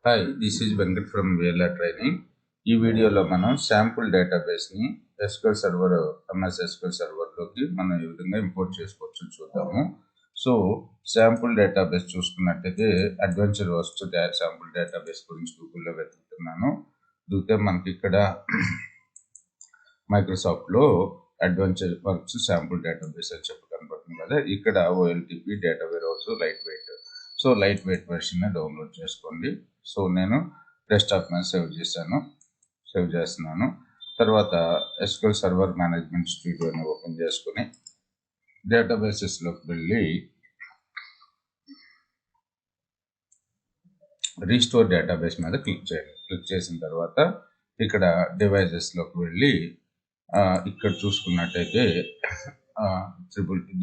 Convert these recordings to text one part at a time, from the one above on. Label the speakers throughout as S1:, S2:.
S1: Hi, this is Venkat from VLR Training. ఈ వీడియోలో మనం శాంపుల్ డేటాబేస్ని SQL Server MS SQL Serverలోకి మనం ఏ విధంగా ఇంపోర్ట్ చేసుకోవచ్చు చూద్దాము. సో శాంపుల్ డేటాబేస్ చూసుకున్నట్టయితే అడ్వెంచర్ వర్క్స్ శాంపుల్ డేటాబేస్ గురించి గూగుల్లో వెతుకుతున్నాను. దూతే మనకి ఇక్కడ మైక్రోసాఫ్ట్లో అడ్వెంచర్ వర్క్స్ శాంపుల్ డేటాబేస్ అని చెప్పి కనబడుతుంది కదా. ఇక్కడ OLTP data warehouse light weight. So light weight version download చేసుకోండి. సో నేను డెస్క్టాప్ మీద సేవ్ చేస్తున్నాను. తర్వాత SQL Server Management Studio ని ఓపెన్ చేసుకుని డేటాబేసెస్లోకి వెళ్ళి రీస్టోర్ డేటాబేస్ మీద క్లిక్ చేయండి. క్లిక్ చేసిన తర్వాత ఇక్కడ డివైజెస్లోకి వెళ్ళి ఇక్కడ చూసుకున్నట్టయితే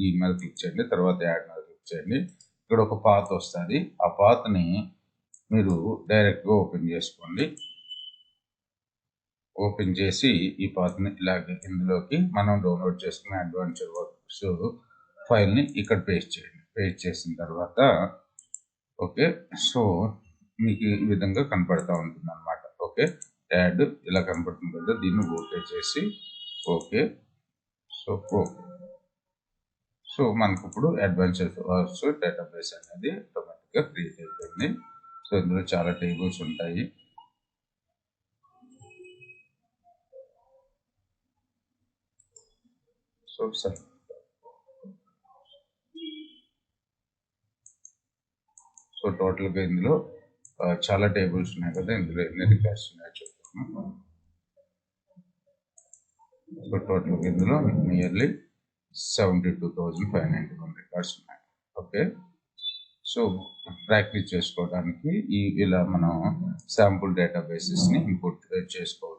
S1: దీని మీద క్లిక్ చేయండి. తర్వాత యాడ్ మీద క్లిక్ చేయండి. ఇక్కడ ఒక పాత్ వస్తుంది. ఆ పాత్ని మీరు డైరెక్ట్గా ఓపెన్ చేసుకోండి. ఓపెన్ చేసి ఈ పాత్ని ఇలాగే ఇందులోకి మనం డౌన్లోడ్ చేసుకునే అడ్వెంచర్ వర్క్స్ ఫైల్ని ఇక్కడ పేస్ట్ చేయండి. పేస్ట్ చేసిన తర్వాత ఓకే, సో మీకు ఈ విధంగా కనపడతా ఉంటుంది అనమాట. ఓకే, యాడ్ ఇలా కనపడుతుంది కదా, దీన్ని ఓకే చేసి ఓకే. సో మనకు ఇప్పుడు అడ్వెంచర్ వర్క్స్ డేటాబేస్ అనేది ఆటోమేటిక్గా క్రియేట్ అయిపోయింది. సో ఇందులో చాలా టేబుల్స్ ఉంటాయి. సో టోటల్గా ఇందులో చాలా టేబుల్స్ ఉన్నాయి కదా, ఇందులో ఎన్ని రికార్డ్స్ ఉన్నాయో చెప్తాను. సో టోటల్గా ఇందులో నియర్లీ 72,591 రికార్డ్స్ ఉన్నాయి. ఓకే, సో ప్రాక్టీస్ చేసుకోవడానికి ఇలా మనం శాంపుల్ డేటాబేసెస్ని ఇంపోర్ట్ చేసుకోవచ్చు.